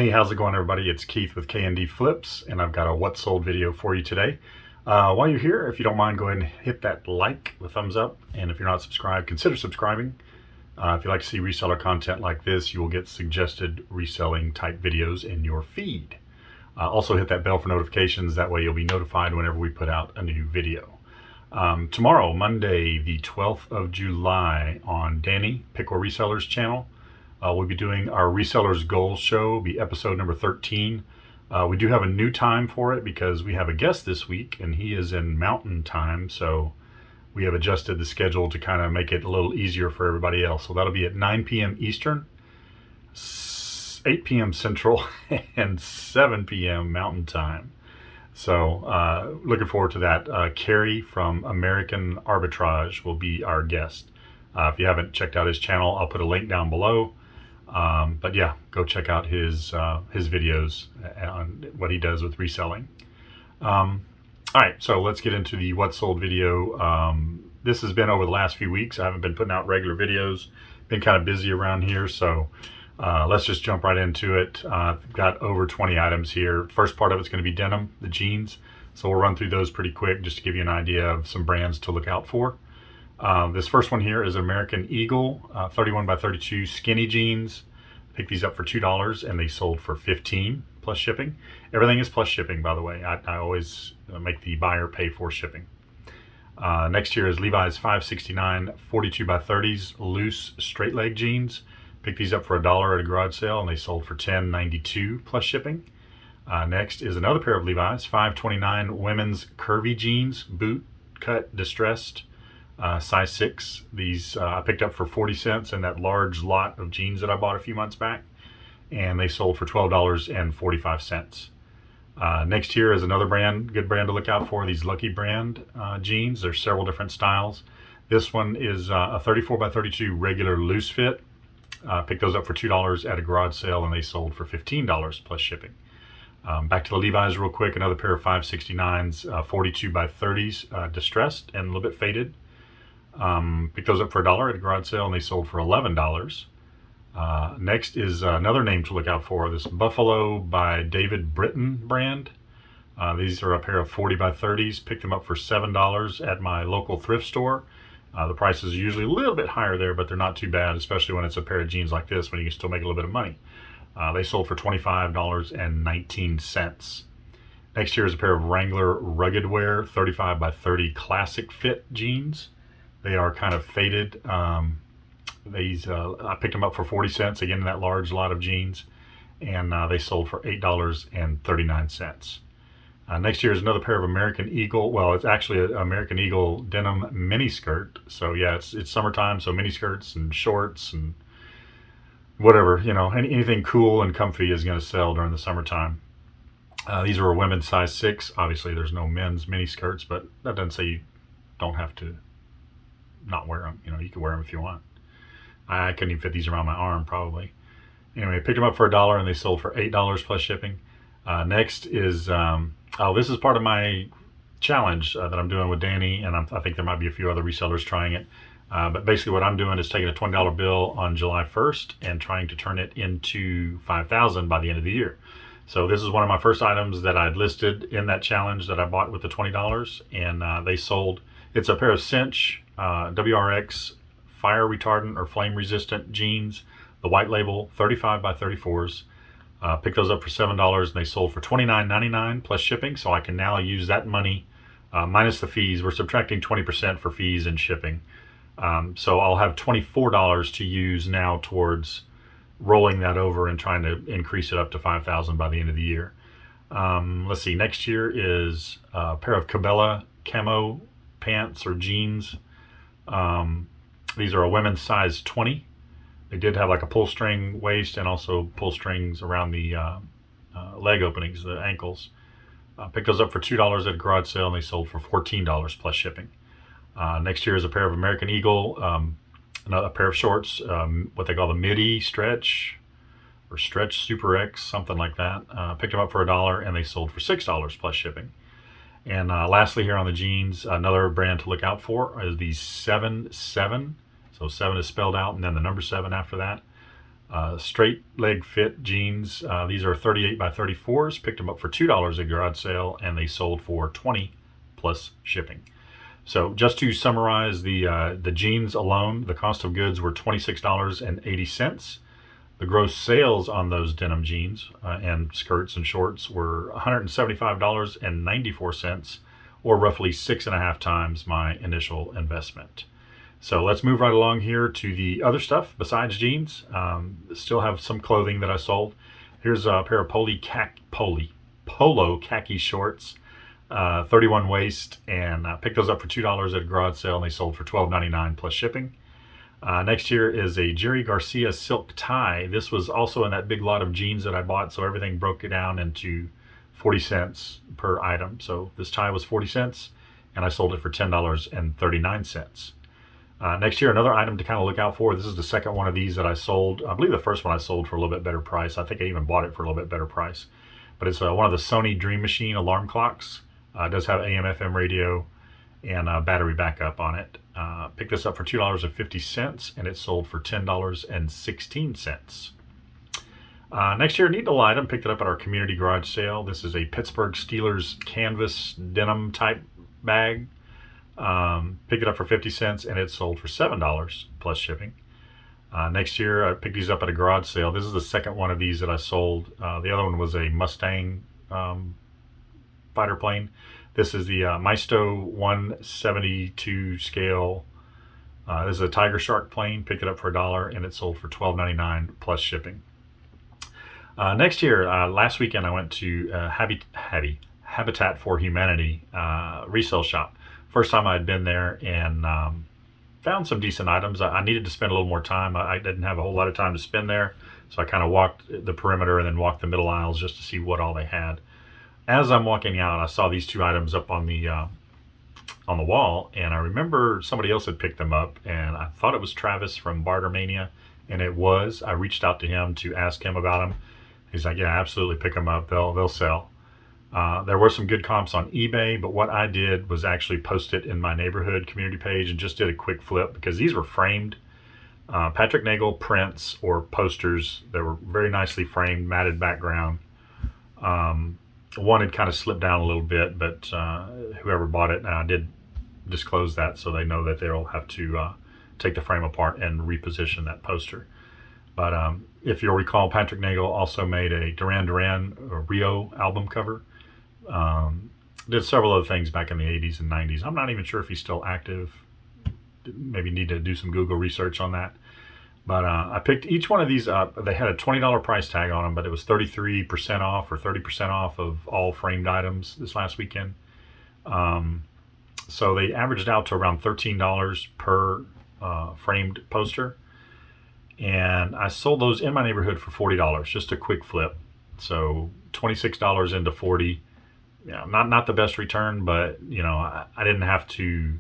Hey, how's it going, everybody? It's Keith with K&D Flips, and I've got a what sold video for you today. While you're here, if you don't mind, go ahead and hit that like, the thumbs up, and if you're not subscribed, consider subscribing. If you like to see reseller content like this, you will get suggested reselling type videos in your feed. Also hit that bell for notifications, that way you'll be notified whenever we put out a new video. Tomorrow, Monday, the 12th of July, on Danny, Pick or Resellers channel, we'll be doing our Resellers Goals show, be episode number 13. We do have a new time for it because we have a guest this week, and he is in Mountain Time, so we have adjusted the schedule to kind of make it a little easier for everybody else. So that'll be at 9 p.m. Eastern, 8 p.m. Central, and 7 p.m. Mountain Time. So looking forward to that. Cary from American Arbitrage will be our guest. If you haven't checked out his channel, I'll put a link down below. But yeah, go check out his videos on what he does with reselling. All right, so let's get into the what sold video. This has been over the last few weeks. I haven't been putting out regular videos. Been kind of busy around here, so let's just jump right into it. I've got over 20 items here. First part of it's going to be denim, the jeans. So we'll run through those pretty quick just to give you an idea of some brands to look out for. This first one here is American Eagle 31 by 32 skinny jeans. Picked these up for $2 and they sold for $15 plus shipping. Everything is plus shipping, by the way. I always make the buyer pay for shipping. Next here is Levi's 569 42 by 30s loose straight leg jeans. Picked these up for $1 at a garage sale and they sold for $10.92 plus shipping. Next is another pair of Levi's 529 women's curvy jeans, boot cut distressed. Size 6. These I picked up for 40 cents in that large lot of jeans that I bought a few months back, and they sold for $12.45. Next here is another brand, good brand to look out for, these Lucky brand jeans. There's several different styles. This one is a 34 by 32 regular loose fit. Picked those up for $2 at a garage sale and they sold for $15 plus shipping. Back to the Levi's real quick, another pair of 569s 42 by 30s distressed and a little bit faded. Picked those up for $1 at a garage sale and they sold for $11. Next is another name to look out for, this Buffalo by David Bitton brand. These are a pair of 40 by 30s. Picked them up for $7 at my local thrift store. The price is usually a little bit higher there, but they're not too bad, especially when it's a pair of jeans like this, when you can still make a little bit of money. They sold for $25.19. Next here is a pair of Wrangler rugged wear 35 by 30 classic fit jeans. They are kind of faded. These I picked them up for 40 cents, again in that large lot of jeans, and they sold for $8.39. Next here is another pair of American Eagle. Well, it's actually an American Eagle denim mini skirt. So yeah, it's summertime, so mini skirts and shorts and whatever, you know, anything cool and comfy is going to sell during the summertime. These are a women's size 6. Obviously, there's no men's mini skirts, but that doesn't say you don't have to not wear them. You know, you can wear them if you want. I couldn't even fit these around my arm probably. Anyway, I picked them up for $1 and they sold for $8 plus shipping. Next is this is part of my challenge that I'm doing with Danny, and I think there might be a few other resellers trying it. But basically what I'm doing is taking a $20 bill on July 1st and trying to turn it into $5,000 by the end of the year. So this is one of my first items that I'd listed in that challenge that I bought with the $20, and they sold. It's a pair of Cinch WRX fire retardant or flame resistant jeans, the white label 35 by 34s. Picked those up for $7 and they sold for $29.99 plus shipping. So I can now use that money minus the fees. We're subtracting 20% for fees and shipping. So I'll have $24 to use now towards rolling that over and trying to increase it up to $5,000 by the end of the year. Let's see, next year is a pair of Cabelas camo pants or jeans. These are a women's size 20. They did have like a pull string waist and also pull strings around the leg openings, the ankles. Picked those up for $2 at a garage sale and they sold for $14 plus shipping. Next year is a pair of American Eagle, a pair of shorts, what they call the MIDI stretch or stretch Super X, something like that. Picked them up for $1 and they sold for $6 plus shipping. And lastly here on the jeans, another brand to look out for is the 7-7. So 7 is spelled out and then the number 7 after that. Straight leg fit jeans. These are 38 by 34s. Picked them up for $2 at garage sale, and they sold for $20 plus shipping. So just to summarize, the jeans alone, the cost of goods were $26.80. The gross sales on those denim jeans and skirts and shorts were $175.94, or roughly 6.5 times my initial investment. So let's move right along here to the other stuff besides jeans. Still have some clothing that I sold. Here's a pair of polo khaki shorts, 31 waist, and I picked those up for $2 at a garage sale, and they sold for $12.99 plus shipping. Next here is a Jerry Garcia silk tie. This was also in that big lot of jeans that I bought, so everything broke it down into 40 cents per item. So this tie was 40 cents, and I sold it for $10.39. Next here, another item to kind of look out for. This is the second one of these that I sold. I believe the first one I sold for a little bit better price. I think I even bought it for a little bit better price. But it's one of the Sony Dream Machine alarm clocks. It does have AM, FM radio, and battery backup on it. Picked this up for $2.50, and it sold for $10.16. Next here, a neat little item. Picked it up at our community garage sale. This is a Pittsburgh Steelers canvas denim type bag. Picked it up for 50 cents, and it sold for $7 plus shipping. Next year, I picked these up at a garage sale. This is the second one of these that I sold. The other one was a Mustang fighter plane. This is the MAISTO 172 scale. This is a Tiger Shark plane. Picked it up for $1, and it sold for $12.99 plus shipping. Next year, last weekend, I went to Habitat for Humanity resale shop. First time I had been there, and found some decent items. I needed to spend a little more time. I didn't have a whole lot of time to spend there, so I kind of walked the perimeter and then walked the middle aisles just to see what all they had. As I'm walking out, I saw these two items up on the wall, and I remember somebody else had picked them up, and I thought it was Travis from Bartermania, and it was. I reached out to him to ask him about them. He's like, yeah, absolutely, pick them up. They'll sell. There were some good comps on eBay, but what I did was actually post it in my neighborhood community page and just did a quick flip, because these were framed Patrick Nagel prints or posters that were very nicely framed, matted background. One had kind of slipped down a little bit, but whoever bought it, and I did disclose that so they know that they'll have to take the frame apart and reposition that poster. But if you'll recall, Patrick Nagel also made a Duran Duran Rio album cover. Did several other things back in the 80s and 90s. I'm not even sure if he's still active. Maybe need to do some Google research on that. But I picked each one of these up. They had a $20 price tag on them, but it was 33% off or 30% off of all framed items this last weekend. So they averaged out to around $13 per framed poster. And I sold those in my neighborhood for $40, just a quick flip. So $26 into $40. Yeah, not the best return, but you know, I didn't have to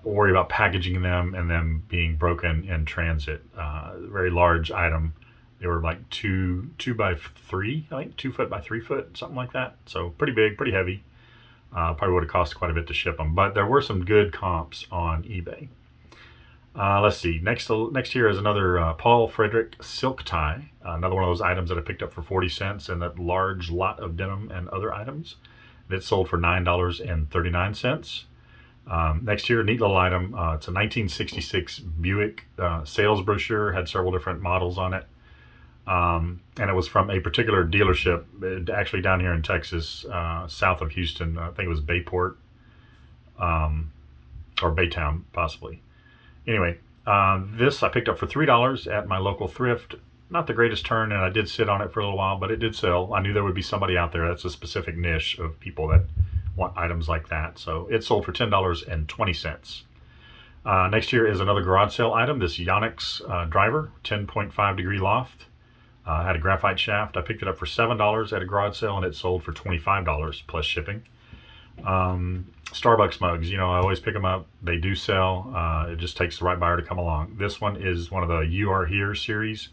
worry about packaging them and them being broken in transit. Very large item. They were like 2 by 3, I think 2 foot by 3 foot, something like that. So pretty big, pretty heavy. Probably would have cost quite a bit to ship them, but there were some good comps on eBay. Let's see. Next here is another Paul Frederick silk tie. Another one of those items that I picked up for 40 cents in that large lot of denim and other items. And it sold for $9.39. Next here, neat little item. It's a 1966 Buick sales brochure. Had several different models on it. And it was from a particular dealership, actually down here in Texas, south of Houston. I think it was Bayport, or Baytown, possibly. Anyway, this I picked up for $3 at my local thrift. Not the greatest turn, and I did sit on it for a little while, but it did sell. I knew there would be somebody out there. That's a specific niche of people that want items like that. So it sold for $10.20. Next here is another garage sale item, this Yonex driver, 10.5 degree loft. Had a graphite shaft. I picked it up for $7 at a garage sale, and it sold for $25 plus shipping. Starbucks mugs, you know, I always pick them up. They do sell. It just takes the right buyer to come along. This one is one of the You Are Here series,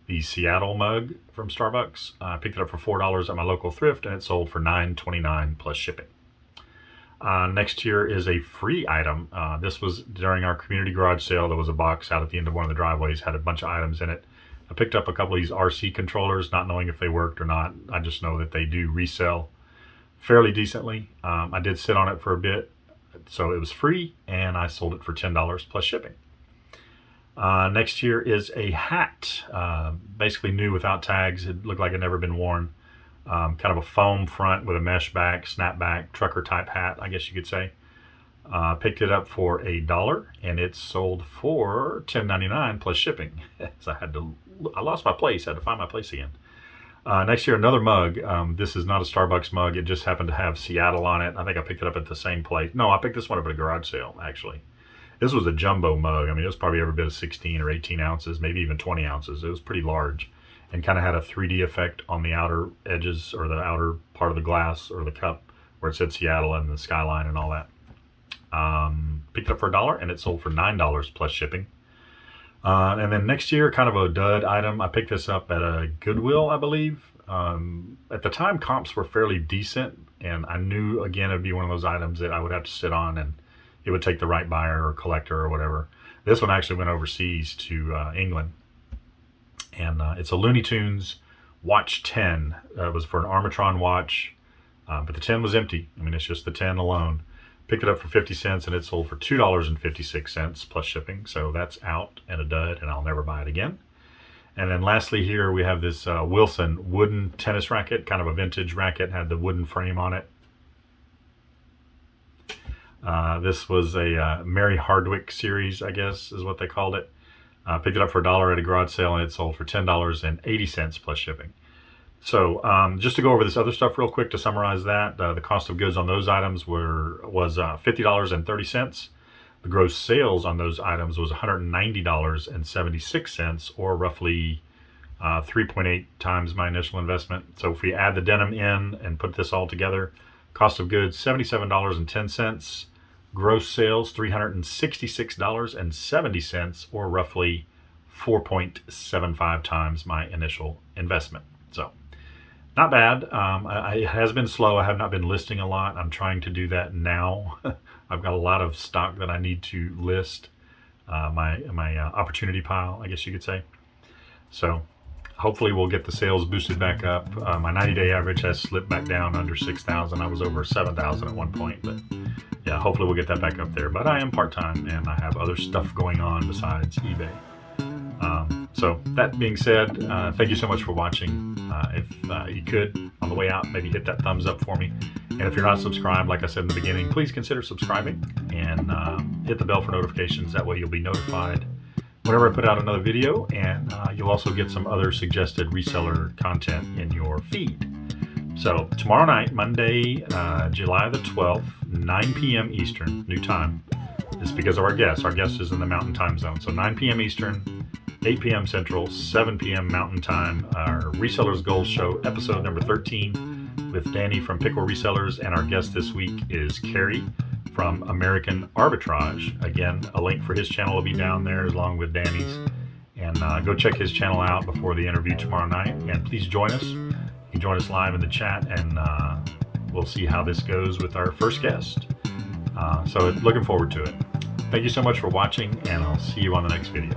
the Seattle mug from Starbucks. I picked it up for $4 at my local thrift, and it sold for $9.29 plus shipping. Next here is a free item. This was during our community garage sale. There was a box out at the end of one of the driveways, had a bunch of items in it. I picked up a couple of these RC controllers, not knowing if they worked or not. I just know that they do resell fairly decently. I did sit on it for a bit, so it was free, and I sold it for $10 plus shipping. Next here is a hat, basically new without tags. It looked like it had never been worn. Kind of a foam front with a mesh back, snapback, trucker type hat, I guess you could say. Picked it up for $1, and it sold for $10.99 plus shipping. So I lost my place, had to find my place again. Next here, another mug. This is not a Starbucks mug. It just happened to have Seattle on it. I think I picked it up at the same place. No, I picked this one up at a garage sale, actually. This was a jumbo mug. I mean, it was probably every bit of 16 or 18 ounces, maybe even 20 ounces. It was pretty large and kind of had a 3D effect on the outer edges or the outer part of the glass or the cup where it said Seattle and the skyline and all that. Picked it up for $1, and it sold for $9 plus shipping. And then next year, kind of a dud item. I picked this up at a Goodwill, I believe. At the time, comps were fairly decent, and I knew, again, it'd be one of those items that I would have to sit on, and it would take the right buyer or collector or whatever. This one actually went overseas to England, and it's a Looney Tunes watch 10. It was for an Armatron watch, but the 10 was empty. I mean, it's just the 10 alone. Picked it up for 50 cents, and it sold for $2.56 plus shipping. So that's out and a dud, and I'll never buy it again. And then lastly here, we have this Wilson wooden tennis racket, kind of a vintage racket, had the wooden frame on it. This was a Mary Hardwick series, I guess is what they called it. Picked it up for $1 at a garage sale, and it sold for $10.80 plus shipping. So just to go over this other stuff real quick to summarize that, the cost of goods on those items was $50.30. The gross sales on those items was $190.76, or roughly 3.8 times my initial investment. So if we add the denim in and put this all together, cost of goods $77.10, gross sales $366.70, or roughly 4.75 times my initial investment. So not bad. It has been slow. I have not been listing a lot. I'm trying to do that now. I've got a lot of stock that I need to list, my opportunity pile, I guess you could say. So hopefully we'll get the sales boosted back up. My 90-day average has slipped back down under 6,000. I was over 7,000 at one point, but yeah, hopefully we'll get that back up there. But I am part-time, and I have other stuff going on besides eBay. So that being said, thank you so much for watching. If you could, on the way out, maybe hit that thumbs up for me. And if you're not subscribed, like I said in the beginning, please consider subscribing and hit the bell for notifications. That way you'll be notified whenever I put out another video, and you'll also get some other suggested reseller content in your feed. So tomorrow night, Monday, July the 12th, 9 p.m. Eastern, new time. It's because of our guest. Our guest is in the Mountain Time Zone. So 9 p.m. Eastern, 8 p.m. Central, 7 p.m. Mountain Time, our Resellers Gold Show, episode number 13, with Danny from Pickle Resellers, and our guest this week is Cary from American Arbitrage. Again, a link for his channel will be down there along with Danny's, and go check his channel out before the interview tomorrow night, and please join us. You can join us live in the chat, and we'll see how this goes with our first guest. So looking forward to it. Thank you so much for watching, and I'll see you on the next video.